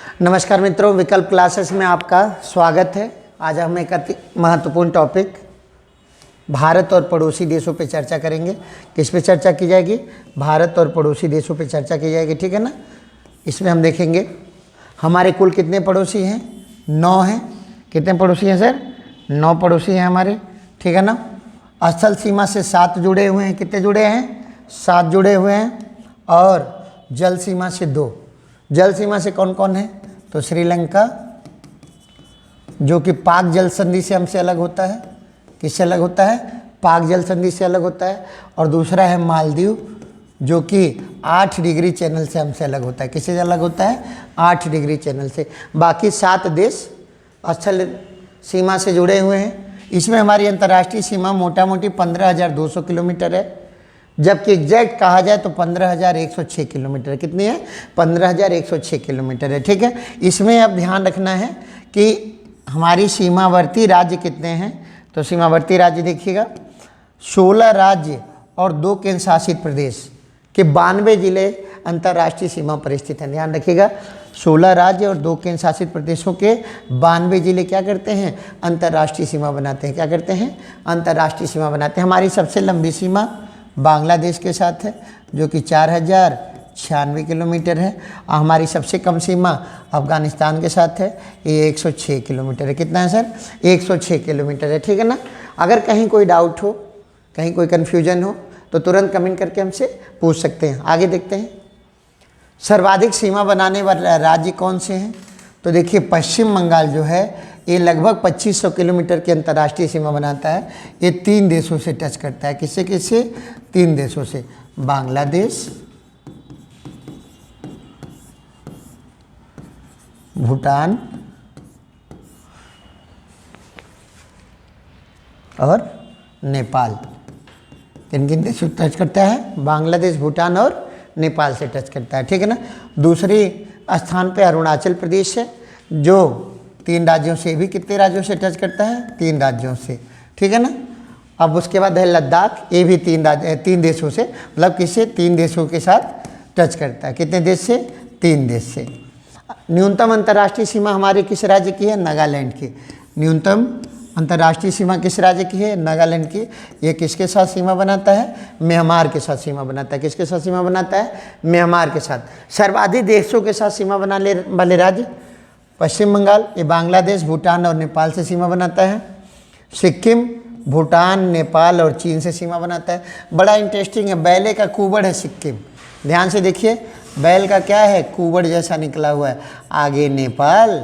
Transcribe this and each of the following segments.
नमस्कार मित्रों, विकल्प क्लासेस में आपका स्वागत है। आज हम एक अति महत्वपूर्ण टॉपिक भारत और पड़ोसी देशों पे चर्चा करेंगे। किस पे चर्चा की जाएगी? भारत और पड़ोसी देशों पे चर्चा की जाएगी, ठीक है ना। इसमें हम देखेंगे हमारे कुल कितने पड़ोसी हैं। 9 हैं। कितने पड़ोसी हैं सर? 9 पड़ोसी हैं हमारे, ठीक है ना। स्थल सीमा से 7 जुड़े हुए हैं। कितने जुड़े हैं? 7 जुड़े हुए हैं। और जल सीमा से 2। जल सीमा से कौन कौन है? तो श्रीलंका, जो कि पाक जल संधि से हमसे अलग होता है। किससे अलग होता है? पाक जल संधि से अलग होता है। और दूसरा है मालदीव, जो कि 8 डिग्री चैनल से हमसे अलग होता है। किससे अलग होता है? 8 डिग्री चैनल से। बाकी 7 देश स्थल सीमा से जुड़े हुए हैं। इसमें हमारी अंतर्राष्ट्रीय सीमा मोटा मोटी 15,200 किलोमीटर है, जबकि एग्जैक्ट कहा जाए तो 15,106 किलोमीटर। कितनी है? 15,106 किलोमीटर है, ठीक है। इसमें अब ध्यान रखना है कि हमारी सीमावर्ती राज्य कितने हैं। तो सीमावर्ती राज्य देखिएगा, 16 राज्य और 2 केंद्र शासित प्रदेश के 92 जिले अंतर्राष्ट्रीय सीमा पर स्थित हैं। ध्यान रखिएगा, 16 राज्य और 2 केंद्र शासित प्रदेशों के 92 जिले क्या करते हैं? अंतर्राष्ट्रीय सीमा बनाते हैं। क्या करते हैं? अंतर्राष्ट्रीय सीमा बनाते हैं। हमारी सबसे लंबी सीमा बांग्लादेश के साथ है, जो कि 4,096 किलोमीटर है। और हमारी सबसे कम सीमा अफगानिस्तान के साथ है, ये 106 किलोमीटर है। कितना है सर? 106 किलोमीटर है, ठीक है ना। अगर कहीं कोई डाउट हो, कहीं कोई कन्फ्यूजन हो, तो तुरंत कमेंट करके हमसे पूछ सकते हैं। आगे देखते हैं, सर्वाधिक सीमा बनाने वाले राज्य कौन से हैं। तो देखिए, पश्चिम बंगाल जो है ये लगभग 2500 किलोमीटर की अंतर्राष्ट्रीय सीमा बनाता है। ये 3 देशों से टच करता है। किससे किससे? 3 देशों से, बांग्लादेश, भूटान और नेपाल। किन किन देशों से टच करता है? बांग्लादेश, भूटान और नेपाल से टच करता है, ठीक है ना। दूसरी स्थान पे अरुणाचल प्रदेश है, जो 3 राज्यों से, भी कितने राज्यों से टच करता है? 3 राज्यों से, ठीक है ना। अब उसके बाद है लद्दाख, ये भी 3 देशों से, मतलब किससे? 3 देशों के साथ टच करता है। कितने देश से? 3 देश से। न्यूनतम अंतर्राष्ट्रीय सीमा हमारे किस राज्य की है? नागालैंड की। न्यूनतम अंतर्राष्ट्रीय सीमा किस राज्य की है? नागालैंड की। ये किसके साथ सीमा बनाता है? म्यांमार के साथ सीमा बनाता है। किसके साथ सीमा बनाता है? म्यांमार के साथ। सर्वाधिक देशों के साथ सीमा बनाने वाले राज्य, पश्चिम बंगाल, ये बांग्लादेश, भूटान और नेपाल से सीमा बनाता है। सिक्किम, भूटान, नेपाल और चीन से सीमा बनाता है। बड़ा इंटरेस्टिंग है, बैले का कुबड़ है सिक्किम। ध्यान से देखिए, बैल का क्या है? कुबड़ जैसा निकला हुआ है। आगे नेपाल,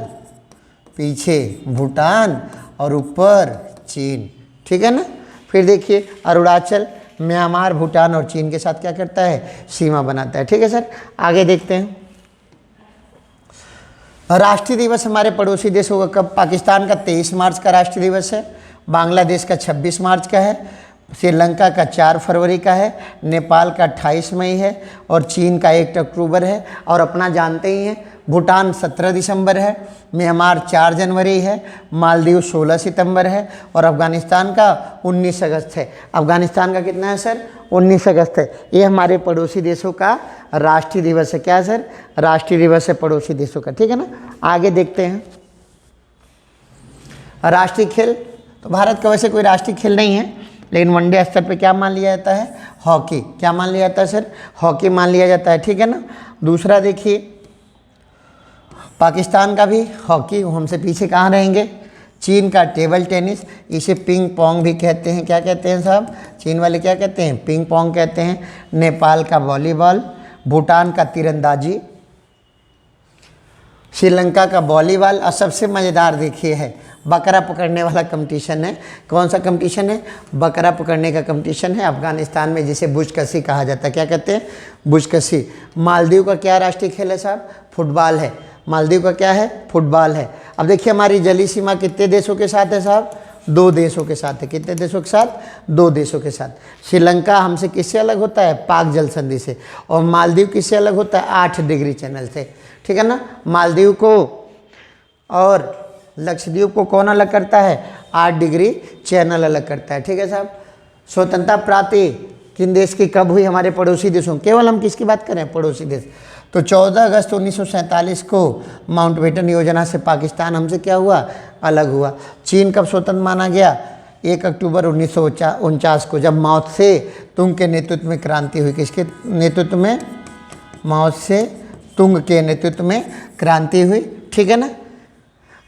पीछे भूटान और ऊपर चीन, ठीक है ना। फिर देखिए, अरुणाचल म्यांमार, भूटान और चीन के साथ क्या करता है? सीमा बनाता है, ठीक है सर। आगे देखते हैं, राष्ट्रीय दिवस हमारे पड़ोसी देशों का कब? पाकिस्तान का 23 मार्च का राष्ट्रीय दिवस है, बांग्लादेश का 26 मार्च का है, श्रीलंका का 4 फरवरी का है, नेपाल का 28 मई है और चीन का 1 अक्टूबर है। और अपना जानते ही हैं, भूटान 17 दिसंबर है, म्यांमार 4 जनवरी है, मालदीव 16 सितंबर है और अफगानिस्तान का 19 अगस्त है। अफगानिस्तान का कितना है सर? 19 अगस्त है। ये हमारे पड़ोसी देशों का राष्ट्रीय दिवस है। क्या सर? राष्ट्रीय दिवस है पड़ोसी देशों का, ठीक है ना। आगे देखते हैं, राष्ट्रीय खेल। तो भारत का वैसे कोई राष्ट्रीय खेल नहीं है, लेकिन वनडे स्तर पे क्या मान लिया जाता है? हॉकी। क्या मान लिया जाता है सर? हॉकी मान लिया जाता है, ठीक है ना। दूसरा देखिए, पाकिस्तान का भी हॉकी, हमसे पीछे कहाँ रहेंगे। चीन का टेबल टेनिस, इसे पिंग पोंग भी कहते हैं। क्या कहते हैं साहब? चीन वाले क्या कहते हैं? पिंग पोंग कहते हैं। नेपाल का वॉलीबॉल, भूटान का तीरंदाजी, श्रीलंका का वॉलीबॉल। और सबसे मज़ेदार देखिए है, बकरा पकड़ने वाला कंपटीशन है। कौन सा कंपटीशन है? बकरा पकड़ने का कंपटीशन है अफगानिस्तान में, जिसे बुशकशी कहा जाता है। क्या कहते हैं? बुशकशी। मालदीव का क्या राष्ट्रीय खेल है साहब? फुटबॉल है। मालदीव का क्या है? फुटबॉल है। अब देखिए, हमारी जलीय सीमा कितने देशों के साथ है साहब? 2 देशों के साथ है। कितने देशों के साथ? 2 देशों के साथ। श्रीलंका हमसे किससे अलग होता है? पाक जल संधि से। और मालदीव किससे अलग होता है? 8 डिग्री चैनल से, ठीक है ना। मालदीव को और लक्षद्वीप को कौन अलग करता है? 8 डिग्री चैनल अलग करता है, ठीक है साहब। स्वतंत्रता प्राप्ति किन देश की कब हुई? हमारे पड़ोसी देशों। केवल हम किसकी बात करें? पड़ोसी देश। तो 14 अगस्त 1947 को माउंटबेटन योजना से पाकिस्तान हमसे क्या हुआ, अलग हुआ। चीन कब स्वतंत्र माना गया, 1 अक्टूबर 1949 को, जब माओ से तुंग के नेतृत्व में क्रांति हुई। किसके नेतृत्व में, माओ से तुंग के नेतृत्व में क्रांति हुई, ठीक है ना।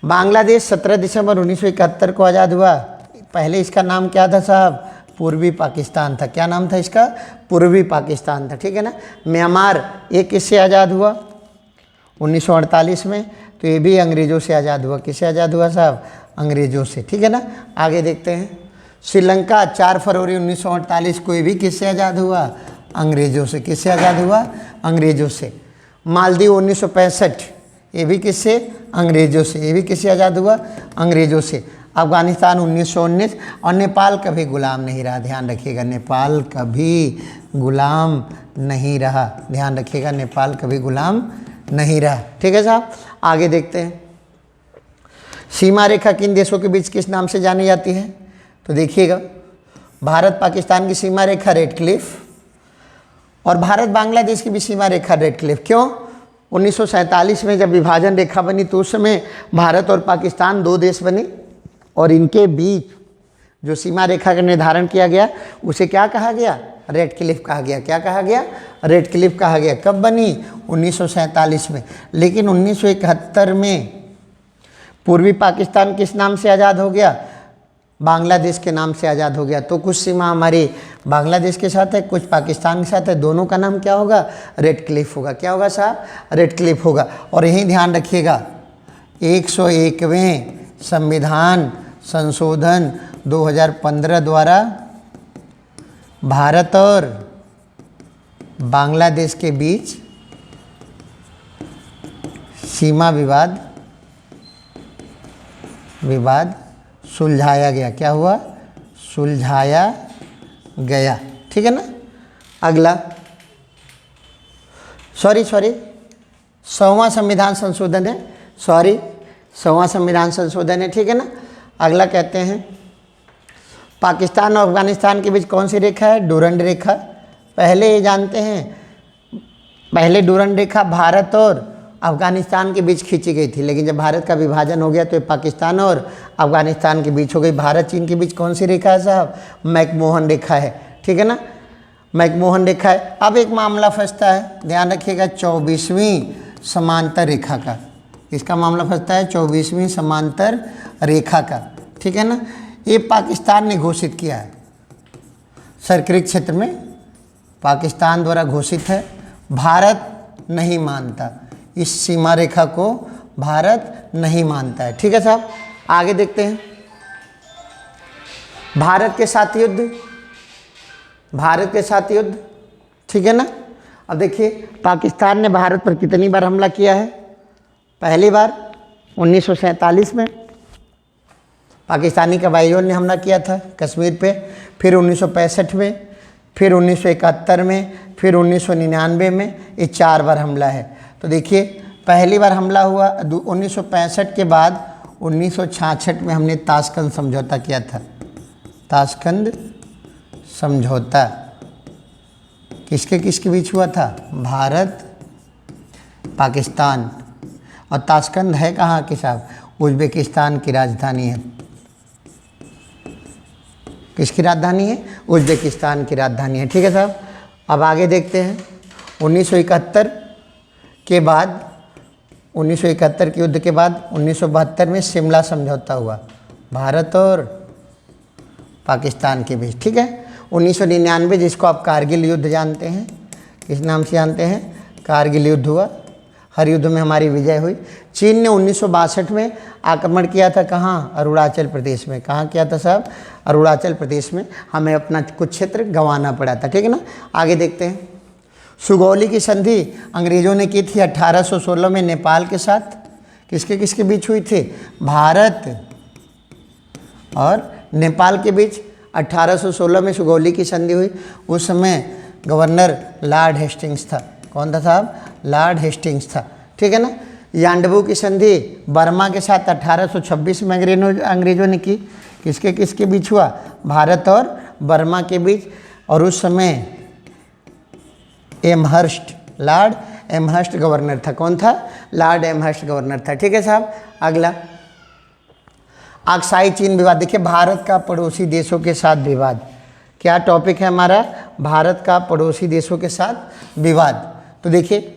बांग्लादेश 17 दिसंबर 1971 को आज़ाद हुआ। पहले इसका नाम क्या था साहब, पूर्वी पाकिस्तान था। क्या नाम था इसका, पूर्वी पाकिस्तान था, ठीक है ना। म्यांमार ये किससे आज़ाद हुआ, 1948 में, तो ये भी अंग्रेज़ों से आज़ाद हुआ। किससे आज़ाद हुआ साहब, अंग्रेज़ों से, ठीक है ना। आगे देखते हैं, श्रीलंका 4 फरवरी 1948 को, ये भी किससे आज़ाद हुआ, अंग्रेज़ों से। किससे आज़ाद हुआ, अंग्रेज़ों से। मालदीव 1965, ये भी किससे, अंग्रेज़ों से। ये भी किससे आज़ाद हुआ, अंग्रेज़ों से। अफगानिस्तान 1919, और नेपाल कभी गुलाम नहीं रहा, ध्यान रखिएगा, नेपाल कभी गुलाम नहीं रहा, ध्यान रखिएगा, नेपाल कभी गुलाम नहीं रहा, ठीक है साहब। आगे देखते हैं, सीमा रेखा किन देशों के बीच किस नाम से जानी जाती है, तो देखिएगा, भारत पाकिस्तान की सीमा रेखा रेड क्लिफ, और भारत बांग्लादेश की भी सीमा रेखा रेड क्लिफ। क्यों, 1947 में जब विभाजन रेखा बनी तो उस समय भारत और पाकिस्तान 2 देश बने, और इनके बीच जो सीमा रेखा का निर्धारण किया गया उसे क्या कहा गया, रेड क्लिफ कहा गया। क्या कहा गया, रेड क्लिफ कहा गया। कब बनी, 1947 में। लेकिन 1971 में पूर्वी पाकिस्तान किस नाम से आज़ाद हो गया, बांग्लादेश के नाम से आज़ाद हो गया। तो कुछ सीमा हमारी बांग्लादेश के साथ है, कुछ पाकिस्तान के साथ है, दोनों का नाम क्या होगा, रेड क्लिफ होगा। क्या होगा साहब, रेड क्लिफ होगा। और यही ध्यान रखिएगा, 101वें संविधान संशोधन 2015 द्वारा भारत और बांग्लादेश के बीच सीमा विवाद सुलझाया गया। क्या हुआ, सुलझाया गया, ठीक है ना। अगला, सॉरी 100वां संविधान संशोधन है, 100वां संविधान संशोधन है, ठीक है ना। अगला कहते हैं, पाकिस्तान और अफगानिस्तान के बीच कौन सी रेखा है, डूरंड रेखा। पहले ये जानते हैं, पहले डूरंड रेखा भारत और अफगानिस्तान के बीच खींची गई थी, लेकिन जब भारत का विभाजन हो गया तो ये पाकिस्तान और अफगानिस्तान के बीच हो गई। भारत चीन के बीच कौन सी रेखा है साहब, मैकमोहन रेखा है, ठीक है ना, मैकमोहन रेखा है। अब एक मामला फंसता है, ध्यान रखिएगा, 24वीं समांतर रेखा का। इसका मामला फंसता है 24वीं समांतर रेखा का, ठीक है ना। ये पाकिस्तान ने घोषित किया है, सर्किल क्षेत्र में पाकिस्तान द्वारा घोषित है। भारत नहीं मानता, इस सीमा रेखा को भारत नहीं मानता है, ठीक है साहब। आगे देखते हैं, भारत के साथ युद्ध, ठीक है ना। अब देखिए, पाकिस्तान ने भारत पर कितनी बार हमला किया है। पहली बार 1947 में पाकिस्तानी कबायलियों ने हमला किया था कश्मीर पे, फिर 1965 में, फिर 1971 में, फिर 1999 में, ये 4 बार हमला है। तो देखिए, पहली बार हमला हुआ 1965 के बाद 1966 में हमने ताशकंद समझौता किया था। ताशकंद समझौता किसके बीच हुआ था, भारत पाकिस्तान। और ताशकंद है कहाँ की साहब, उज़्बेकिस्तान की राजधानी है। किसकी राजधानी है, उज़्बेकिस्तान की राजधानी है, ठीक है साहब। अब आगे देखते हैं, 1971 के बाद, 1971 के युद्ध के बाद 1972 में शिमला समझौता हुआ भारत और पाकिस्तान के बीच, ठीक है। 1999 जिसको आप कारगिल युद्ध जानते हैं, किस नाम से जानते हैं, कारगिल युद्ध हुआ। हर युद्ध में हमारी विजय हुई। चीन ने 1962 में आक्रमण किया था, कहाँ, अरुणाचल प्रदेश में। कहाँ किया था साहब, अरुणाचल प्रदेश में। हमें अपना कुछ क्षेत्र गंवाना पड़ा था, ठीक है ना। आगे देखते हैं, सुगौली की संधि अंग्रेज़ों ने की थी 1816 में नेपाल के साथ। किसके बीच हुई थी, भारत और नेपाल के बीच 1816 में सुगौली की संधि हुई। उस समय गवर्नर लॉर्ड हेस्टिंग्स था। कौन था साहब, लॉर्ड हेस्टिंग्स था, ठीक है ना। यांडबू की संधि बर्मा के साथ 1826 में अंग्रेज़ों ने की। किसके बीच हुआ, भारत और बर्मा के बीच। और उस समय लॉर्ड एमहर्स्ट गवर्नर था। कौन था? लॉर्ड एमहर्स्ट गवर्नर था। ठीक है साहब। अगला अक्साई चीन विवाद। देखिए भारत का पड़ोसी देशों के साथ विवाद, क्या टॉपिक है हमारा? भारत का पड़ोसी देशों के साथ विवाद। तो देखिए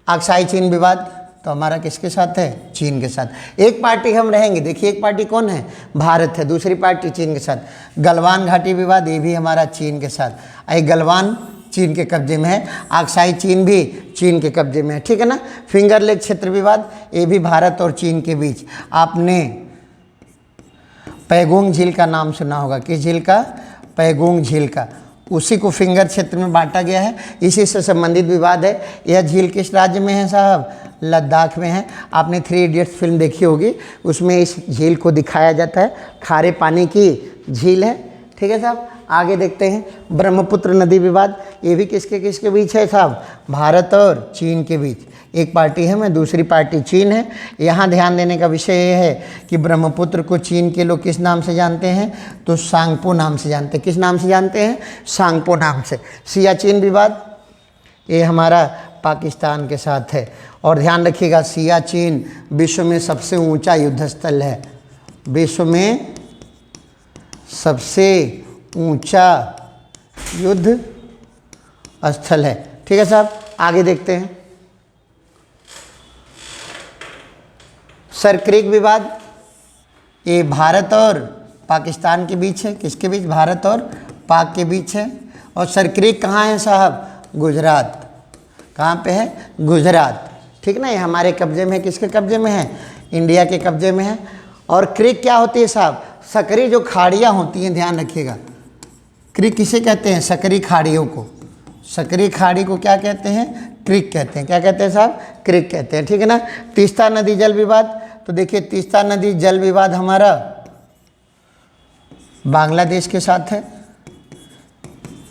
अक्साई चीन विवाद तो हमारा किसके साथ है? चीन के साथ। एक पार्टी हम रहेंगे, देखिए एक पार्टी कौन है? भारत है, दूसरी पार्टी चीन के साथ। गलवान घाटी विवाद, ये भी हमारा चीन के साथ। ये गलवान चीन के कब्जे में है, अक्साई चीन भी चीन के कब्जे में है। ठीक है ना। फिंगर लेक क्षेत्र विवाद, ये भी भारत और चीन के बीच। आपने पैगोंग झील का नाम सुना होगा, किस झील का? पैगोंग झील का। उसी को फिंगर क्षेत्र में बांटा गया है, इसी से संबंधित विवाद है। यह झील किस राज्य में है साहब? लद्दाख में है। आपने 3 इडियट्स फिल्म देखी होगी, उसमें इस झील को दिखाया जाता है, खारे पानी की झील है। ठीक है साहब। आगे देखते हैं ब्रह्मपुत्र नदी विवाद, ये भी किसके किसके बीच है साहब? भारत और चीन के बीच। एक पार्टी है मैं, दूसरी पार्टी चीन है। यहाँ ध्यान देने का विषय ये है कि ब्रह्मपुत्र को चीन के लोग किस नाम से जानते हैं? तो सांगपो नाम से जानते हैं। किस नाम से जानते हैं? सांगपो नाम से। सियाचिन विवाद, ये हमारा पाकिस्तान के साथ है। और ध्यान रखिएगा सियाचिन विश्व में सबसे ऊंचा युद्ध स्थल है, विश्व में सबसे ऊंचा युद्ध स्थल है। ठीक है साहब। आगे देखते हैं सर क्रिक विवाद, ये भारत और पाकिस्तान के बीच है। किसके बीच? भारत और पाक के बीच है। और सर क्रिक कहाँ है साहब? गुजरात। कहाँ पे है? गुजरात। ठीक ना। ये हमारे कब्जे में है। किसके कब्जे में है? इंडिया के कब्जे में है। और क्रिक क्या होती है साहब? सकरी जो खाड़ियाँ होती हैं, ध्यान रखिएगा। क्रिक किसे कहते हैं? सकरी खाड़ियों को। सकरी खाड़ी को क्या कहते हैं? क्रिक कहते हैं। क्या कहते हैं साहब? क्रिक कहते हैं। ठीक है ना। तीस्ता नदी जल विवाद, तो देखिए तीस्ता नदी जल विवाद हमारा बांग्लादेश के साथ है।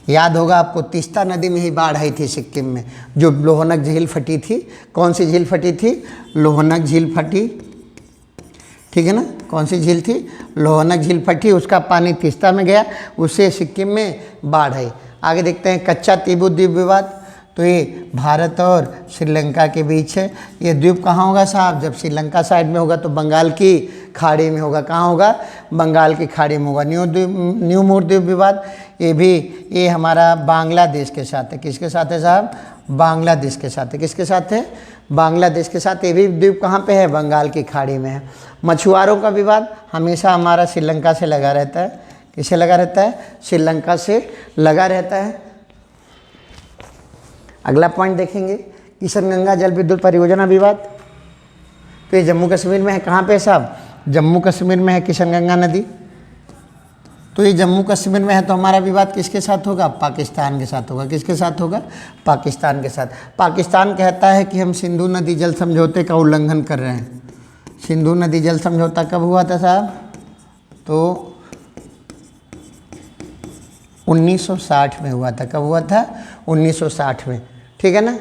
याद होगा आपको, तीस्ता नदी में ही बाढ़ आई थी सिक्किम में, जो लोहनक झील फटी थी। कौन सी झील फटी थी? लोहनक झील फटी। ठीक है ना। कौन सी झील थी? लोहनक झील फटी, उसका पानी तीस्ता में गया, उससे सिक्किम में बाढ़ आई। आगे देखते हैं कच्चा तिब्बत द्वीप विवाद, तो ये भारत और श्रीलंका के बीच है। ये द्वीप कहाँ होगा साहब? जब श्रीलंका साइड में होगा तो बंगाल की खाड़ी में होगा। कहाँ होगा? बंगाल की खाड़ी में होगा। न्यू मूर द्वीप विवाद, ये हमारा बांग्लादेश के साथ है। किसके साथ है साहब? बांग्लादेश के साथ है। किसके साथ है? बांग्लादेश के साथ। ये भी द्वीप कहाँ पे है? बंगाल की खाड़ी में है। मछुआरों का विवाद हमेशा हमारा श्रीलंका से लगा रहता है। किससे लगा रहता है? श्रीलंका से लगा रहता है। अगला पॉइंट देखेंगे किशनगंगा जल विद्युत परियोजना विवाद, तो ये जम्मू कश्मीर में है। कहाँ पे साहब? जम्मू कश्मीर में है किशनगंगा नदी। तो ये जम्मू कश्मीर में है, तो हमारा विवाद किसके साथ होगा? पाकिस्तान के साथ होगा। किसके साथ होगा? पाकिस्तान के साथ। पाकिस्तान कहता है कि हम सिंधु नदी जल समझौते का उल्लंघन कर रहे हैं। सिंधु नदी जल समझौता कब हुआ था साहब? तो 1960 में हुआ था। कब हुआ था? 1960 में। ठीक है ना।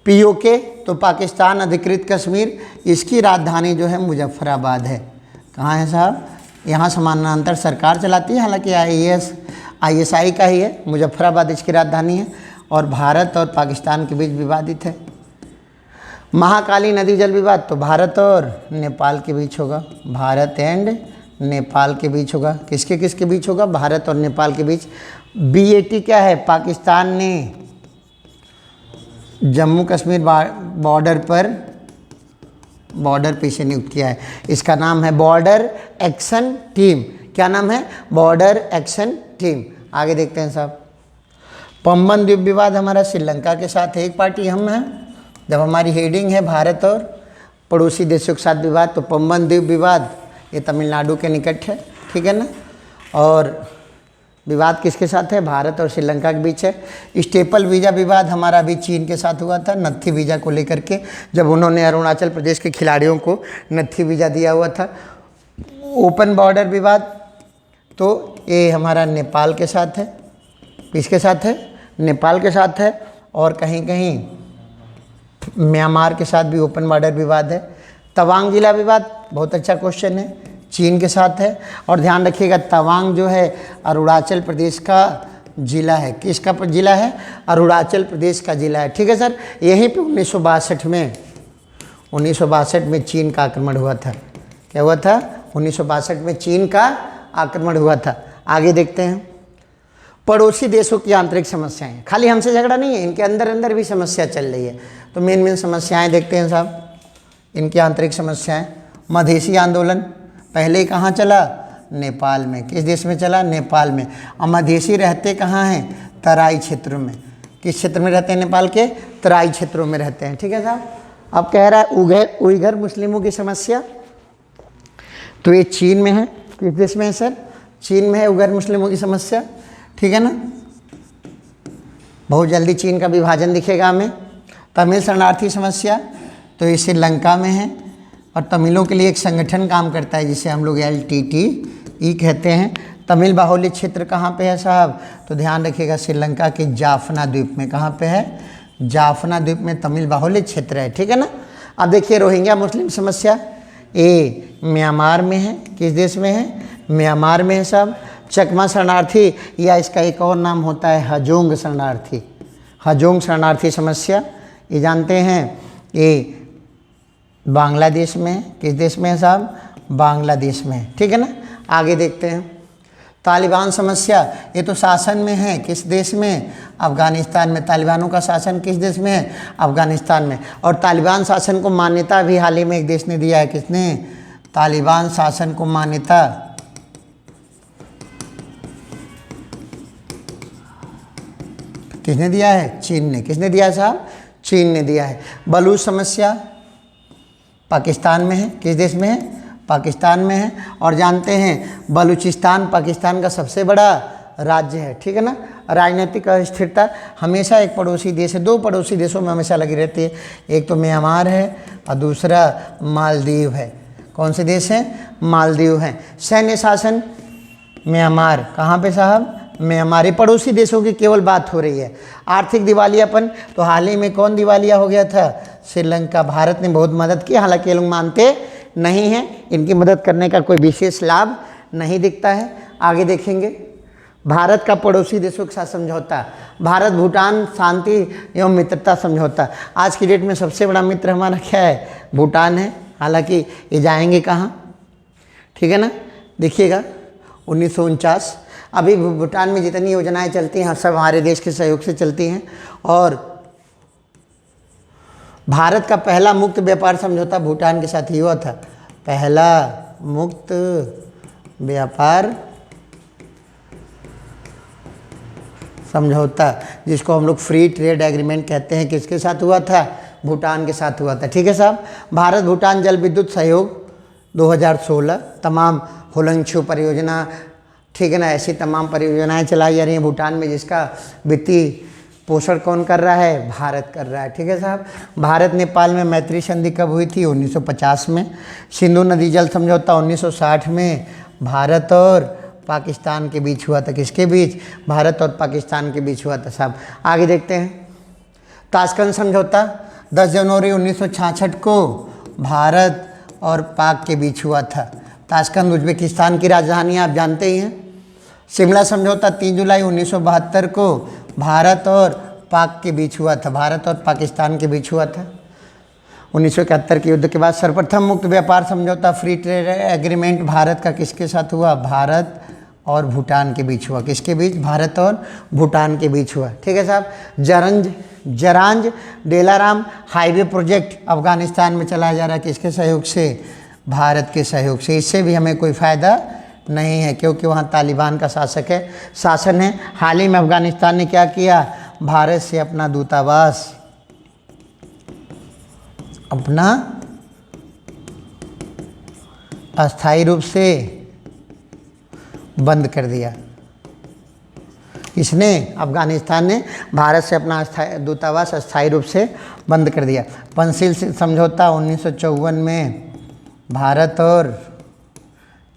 पीओके, तो पाकिस्तान अधिकृत कश्मीर, इसकी राजधानी जो है मुजफ्फराबाद है। कहाँ है साहब? यहाँ समानांतर सरकार चलाती है, हालांकि ISI का ही है। मुजफ्फराबाद इसकी राजधानी है। और भारत और पाकिस्तान के बीच विवादित है। महाकाली नदी जल विवाद, तो भारत और नेपाल के बीच होगा। भारत एंड नेपाल के बीच होगा। किसके किसके बीच होगा? भारत और नेपाल के बीच। BAT क्या है? पाकिस्तान ने जम्मू कश्मीर बॉर्डर पे इसे नियुक्त किया है। इसका नाम है बॉर्डर एक्शन टीम। क्या नाम है? Border action team. आगे देखते हैं साहब पंबन द्वीप विवाद हमारा श्रीलंका के साथ है। एक पार्टी हम हैं। जब हमारी हेडिंग है भारत और पड़ोसी देशों के साथ विवाद, तो पंबन द्वीप विवाद ये तमिलनाडु के निकट है। ठीक है ना। और विवाद किसके साथ है? भारत और श्रीलंका के बीच है। स्टेपल वीज़ा विवाद हमारा भी चीन के साथ हुआ था, नत्थी वीज़ा को लेकर के, जब उन्होंने अरुणाचल प्रदेश के खिलाड़ियों को नत्थी वीज़ा दिया हुआ था। ओपन बॉर्डर विवाद, तो ये हमारा नेपाल के साथ है। किसके साथ है? नेपाल के साथ है। और कहीं कहीं म्यांमार के साथ भी ओपन बॉर्डर विवाद है। तवांग जिला विवाद, बहुत अच्छा क्वेश्चन है, चीन के साथ है। और ध्यान रखिएगा तवांग जो है अरुणाचल प्रदेश का जिला है। किसका जिला है? अरुणाचल प्रदेश का जिला है। ठीक है सर। यहीं पे 1962 में चीन का आक्रमण हुआ था। क्या हुआ था? 1962 में चीन का आक्रमण हुआ था। आगे देखते हैं। पड़ोसी देशों की आंतरिक समस्याएं, खाली हमसे झगड़ा नहीं है, इनके अंदर अंदर भी समस्या चल रही है। तो मेन समस्याएं देखते हैं साहब, इनकी आंतरिक समस्याएं। मधेसी आंदोलन पहले कहाँ चला? नेपाल में। किस देश में चला? नेपाल में। और मधेसी रहते कहाँ हैं? तराई क्षेत्रों में। किस क्षेत्र में रहते हैं? नेपाल के तराई क्षेत्रों में रहते हैं। ठीक है साहब। अब कह रहा है उइगर मुस्लिमों की समस्या, तो ये चीन में है। किस देश में है सर? चीन में है उइगर मुस्लिमों की समस्या। ठीक है ना। बहुत जल्दी चीन का विभाजन दिखेगा हमें। तमिल शरणार्थी समस्या, तो ये श्रीलंका में है और तमिलों के लिए एक संगठन काम करता है जिसे हम लोग LTTE कहते हैं। तमिल बाहुल्य क्षेत्र कहाँ पे है साहब? तो ध्यान रखिएगा, श्रीलंका के जाफना द्वीप में। कहाँ पे है? जाफना द्वीप में तमिल बाहुल्य क्षेत्र है। ठीक है ना। अब देखिए रोहिंग्या मुस्लिम समस्या, ये म्यांमार में है। किस देश में है? म्यांमार में है साहब। चकमा शरणार्थी, या इसका एक और नाम होता है हजोंग शरणार्थी। हजोंग शरणार्थी समस्या, ये जानते हैं, ये बांग्लादेश में है। किस देश में है साहब? बांग्लादेश में है। ठीक है ना। आगे देखते हैं। तालिबान समस्या, ये तो शासन में है। किस देश में? अफगानिस्तान में। तालिबानों का शासन किस देश में है? अफगानिस्तान में। और तालिबान शासन को मान्यता भी हाल ही में एक देश ने दिया है। किसने? तालिबान शासन को मान्यता किसने दिया है? चीन ने। किसने दिया है साहब? चीन ने दिया है। बलूच समस्या पाकिस्तान में है। किस देश में है? पाकिस्तान में है। और जानते हैं बलूचिस्तान पाकिस्तान का सबसे बड़ा राज्य है। ठीक है ना। राजनीतिक अस्थिरता हमेशा एक पड़ोसी देश है, दो पड़ोसी देशों में हमेशा लगी रहती है। एक तो म्यांमार है और दूसरा मालदीव है। कौन से देश हैं? मालदीव हैं। सैन्य शासन म्यांमार। कहाँ पे साहब? म्यांमार। पड़ोसी देशों की केवल बात हो रही है। आर्थिक दिवालियापन, तो हाल ही में कौन दिवालिया हो गया था? श्रीलंका। भारत ने बहुत मदद की, हालांकि ये लोग मानते नहीं हैं, इनकी मदद करने का कोई विशेष लाभ नहीं दिखता है। आगे देखेंगे। भारत का पड़ोसी देशों के साथ समझौता, भारत भूटान शांति एवं मित्रता समझौता। आज की डेट में सबसे बड़ा मित्र हमारा क्या है? भूटान है। हालांकि ये जाएंगे कहाँ? ठीक है ना। देखिएगा 1949, अभी भूटान में जितनी योजनाएं चलती हैं सब हमारे देश के सहयोग से चलती हैं। और भारत का पहला मुक्त व्यापार समझौता भूटान के साथ ही हुआ था। पहला मुक्त व्यापार समझौता, जिसको हम लोग फ्री ट्रेड एग्रीमेंट कहते हैं, किसके साथ हुआ था? भूटान के साथ हुआ था। ठीक है साहब। भारत भूटान जल विद्युत सहयोग 2016, तमाम होलंगशु परियोजना, ठीक है ना, ऐसी तमाम परियोजनाएं चलाई जा रही हैं भूटान में, जिसका वित्तीय पोषण कौन कर रहा है? भारत कर रहा है। ठीक है साहब। भारत नेपाल में मैत्री संधि कब हुई थी? 1950 में। सिंधु नदी जल समझौता 1960 में भारत और पाकिस्तान के बीच हुआ था। किसके बीच? भारत और पाकिस्तान के बीच हुआ था साहब। आगे देखते हैं। ताशकंद समझौता 10 जनवरी 1966 को भारत और पाक के बीच हुआ था। ताशकंद उज्बेकिस्तान की राजधानी आप जानते ही हैं। शिमला समझौता 3 जुलाई 1972 को भारत और पाक के बीच हुआ था, भारत और पाकिस्तान के बीच हुआ था। 1971 के युद्ध के बाद सर्वप्रथम मुक्त व्यापार समझौता फ्री ट्रेड एग्रीमेंट भारत का किसके साथ हुआ? भारत और भूटान के बीच हुआ। किसके बीच? भारत और भूटान के बीच हुआ। ठीक है साहब। जरांज डेलाराम हाईवे प्रोजेक्ट अफगानिस्तान में चलाया जा रहा है। किसके सहयोग से? भारत के सहयोग से। इससे भी हमें कोई फ़ायदा नहीं है क्योंकि वहाँ तालिबान का शासन है। हाल ही में अफगानिस्तान ने क्या किया? भारत से अपना दूतावास अस्थायी रूप से बंद कर दिया। इसने अफगानिस्तान ने भारत से अपना दूतावास अस्थायी रूप से बंद कर दिया। पंचशील समझौता 1954 में भारत और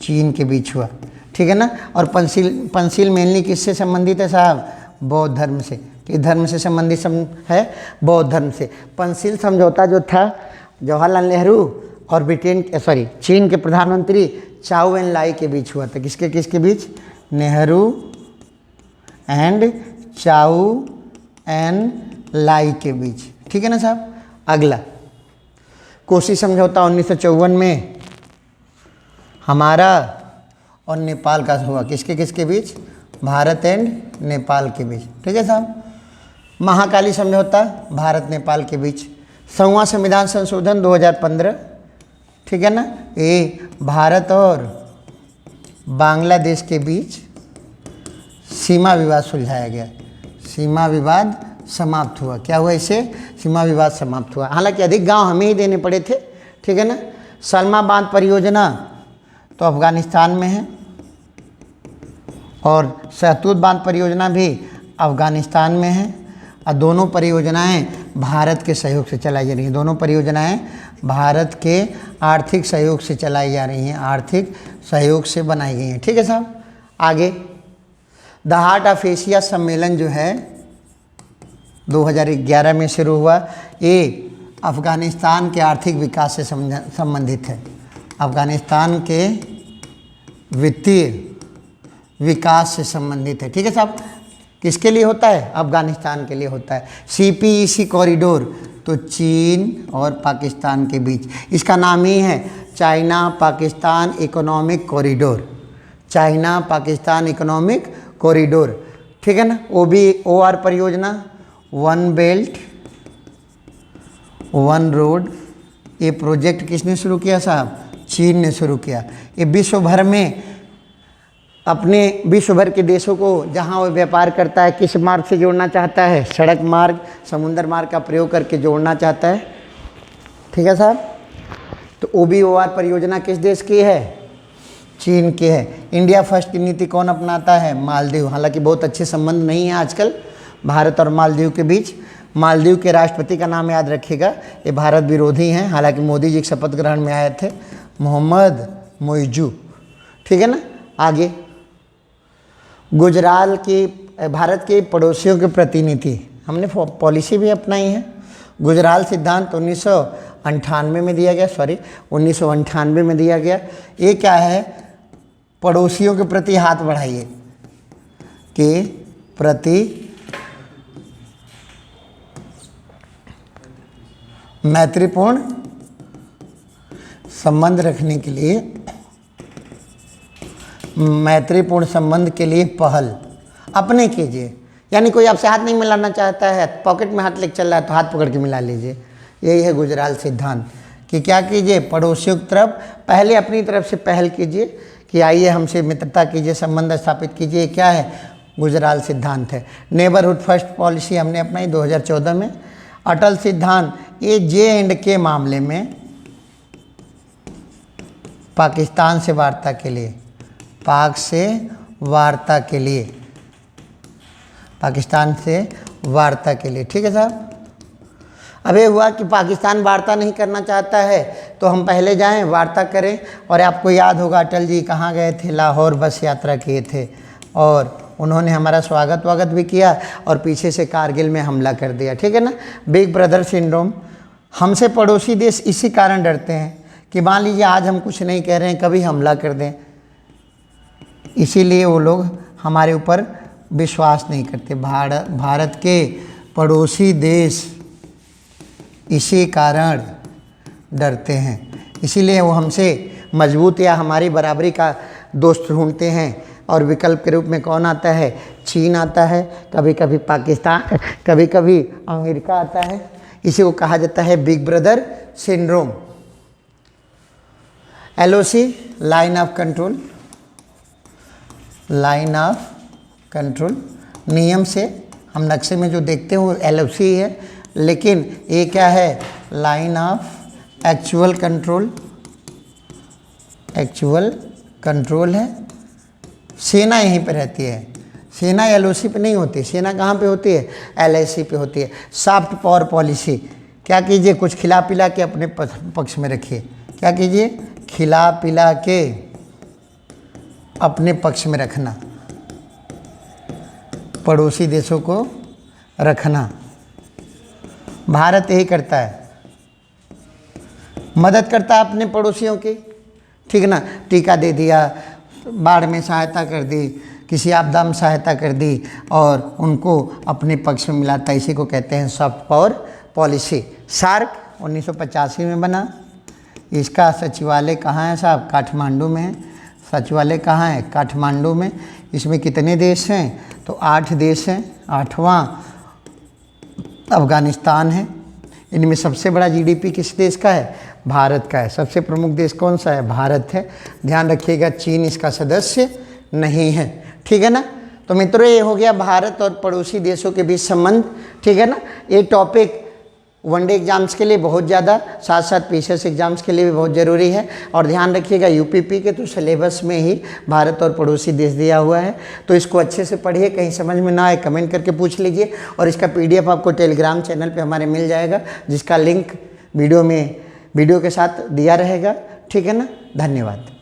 चीन के बीच हुआ। ठीक है ना। और पंचशील मेनली किससे संबंधित है साहब? बौद्ध धर्म से। किस धर्म से संबंधित है? बौद्ध धर्म से। पंचशील समझौता जो था जवाहरलाल नेहरू और चीन के प्रधानमंत्री चाउ एन लाई के बीच हुआ था। किसके बीच? नेहरू एंड चाउ एन लाई के बीच। ठीक है ना साहब। अगला कोशी समझौता 1954 में हमारा और नेपाल का हुआ। किसके किसके बीच? भारत एंड नेपाल के बीच। ठीक है साहब। महाकाली समझौता भारत नेपाल के बीच। 100वां संविधान संशोधन 2015। ठीक है ना। ये भारत और बांग्लादेश के बीच सीमा विवाद सुलझाया गया। सीमा विवाद समाप्त हुआ। क्या हुआ? इससे सीमा विवाद समाप्त हुआ। हालांकि अधिक गांव हमें ही देने पड़े थे। ठीक है ना। सलमा बांध परियोजना तो अफगानिस्तान में है और सहतूत बांध परियोजना भी अफगानिस्तान में है और दोनों परियोजनाएं भारत के सहयोग से चलाई जा रही हैं। दोनों परियोजनाएं भारत के आर्थिक सहयोग से चलाई जा रही हैं, आर्थिक सहयोग से बनाई गई हैं। ठीक है साहब। आगे द हार्ट ऑफ एशिया सम्मेलन जो है 2011 में शुरू हुआ। ये अफ़गानिस्तान के आर्थिक विकास से संबंधित है। अफ़गानिस्तान के वित्तीय विकास से संबंधित है। ठीक है साहब। किसके लिए होता है? अफ़गानिस्तान के लिए होता है। CPEC कॉरिडोर तो चीन और पाकिस्तान के बीच। इसका नाम ही है China Pakistan economic corridor. China Pakistan economic corridor. ठीक है ना। OR परियोजना, वन बेल्ट वन रोड। ये प्रोजेक्ट किसने शुरू किया साहब? चीन ने शुरू किया। ये विश्व भर में अपने विश्व भर के देशों को जहां वो व्यापार करता है किस मार्ग से जोड़ना चाहता है? सड़क मार्ग, समुद्र मार्ग का प्रयोग करके जोड़ना चाहता है। ठीक है साहब। तो OBOR परियोजना किस देश की है? चीन की है। इंडिया फर्स्ट की नीति कौन अपनाता है? मालदीव। हालांकि बहुत अच्छे संबंध नहीं है आजकल भारत और मालदीव के बीच। मालदीव के राष्ट्रपति का नाम याद रखिएगा, ये भारत विरोधी हैं। हालांकि मोदी जी शपथ ग्रहण में आए थे, मोहम्मद मोइजू। ठीक है ना। आगे गुजराल की भारत के पड़ोसियों के प्रतिनिधि हमने पॉलिसी भी अपनाई है। गुजराल सिद्धांत 1998 में दिया गया, 1998 में दिया गया। ये क्या है? पड़ोसियों के प्रति हाथ बढ़ाइए के प्रति मैत्रीपूर्ण संबंध रखने के लिए, मैत्रीपूर्ण संबंध के लिए पहल अपने कीजिए। यानी कोई आपसे हाथ नहीं मिलाना चाहता है, पॉकेट में हाथ लेके चल रहा है तो हाथ पकड़ के मिला लीजिए। यही है गुजराल सिद्धांत कि क्या कीजिए? पड़ोसियों की तरफ पहले अपनी तरफ से पहल कीजिए कि आइए हमसे मित्रता कीजिए, संबंध स्थापित कीजिए। क्या है? गुजराल सिद्धांत है। नेबरहुड फर्स्ट पॉलिसी हमने अपनाई 2014 में। अटल सिद्धांत ये J&K मामले में पाकिस्तान से वार्ता के लिए, पाक से वार्ता के लिए, पाकिस्तान से वार्ता के लिए। ठीक है साहब। अब ये हुआ कि पाकिस्तान वार्ता नहीं करना चाहता है तो हम पहले जाएं वार्ता करें। और आपको याद होगा अटल जी कहाँ गए थे? लाहौर बस यात्रा किए थे और उन्होंने हमारा स्वागत भी किया और पीछे से कारगिल में हमला कर दिया। ठीक है ना। Big brother syndrome. हमसे पड़ोसी देश इसी कारण डरते हैं कि मान लीजिए आज हम कुछ नहीं कह रहे हैं, कभी हमला कर दें, इसीलिए वो लोग हमारे ऊपर विश्वास नहीं करते। भारत के पड़ोसी देश इसी कारण डरते हैं, इसीलिए वो हमसे मजबूत या हमारी बराबरी का दोस्त ढूंढते हैं। और विकल्प के रूप में कौन आता है? चीन आता है, कभी कभी पाकिस्तान, कभी कभी अमेरिका आता है। इसी को कहा जाता है big brother syndrome. LOC line of control, line of control नियम से हम नक्शे में जो देखते हैं वो LOC है, लेकिन ये क्या है? Line of actual control, actual control है। सेना यहीं पे रहती है। सेना LOC पे नहीं होती। सेना कहाँ पे होती है? LIC पे होती है। Soft power policy. क्या कीजिए? कुछ खिला पिला के अपने पक्ष में रखिए। क्या कीजिए? खिला पिला के अपने पक्ष में रखना, पड़ोसी देशों को रखना। भारत यही करता है, मदद करता है अपने पड़ोसियों की। ठीक है ना। टीका दे दिया, बाढ़ में सहायता कर दी, किसी आपदा में सहायता कर दी और उनको अपने पक्ष में मिलाता, इसी को कहते हैं सॉफ्ट पावर पॉलिसी। सार्क 1985 में बना। इसका सचिवालय कहाँ है साहब? काठमांडू में है। सचिवालय कहाँ है? काठमांडू में। इसमें कितने देश हैं? तो 8 देश हैं। 8वां अफगानिस्तान है। इनमें सबसे बड़ा जीडीपी किस देश का है? भारत का है। सबसे प्रमुख देश कौन सा है? भारत है। ध्यान रखिएगा चीन इसका सदस्य नहीं है। ठीक है ना। तो मित्रों ये हो गया भारत और पड़ोसी देशों के बीच संबंध। ठीक है ना। ये टॉपिक वनडे एग्जाम्स के लिए बहुत ज़्यादा, साथ साथ पीसीएस एग्जाम्स के लिए भी बहुत ज़रूरी है। और ध्यान रखिएगा यूपीपी के तो सिलेबस में ही भारत और पड़ोसी देश दिया हुआ है, तो इसको अच्छे से पढ़िए। कहीं समझ में ना आए कमेंट करके पूछ लीजिए। और इसका पीडीएफ आपको टेलीग्राम चैनल पे हमारे मिल जाएगा, जिसका लिंक वीडियो के साथ दिया रहेगा। ठीक है ना। धन्यवाद।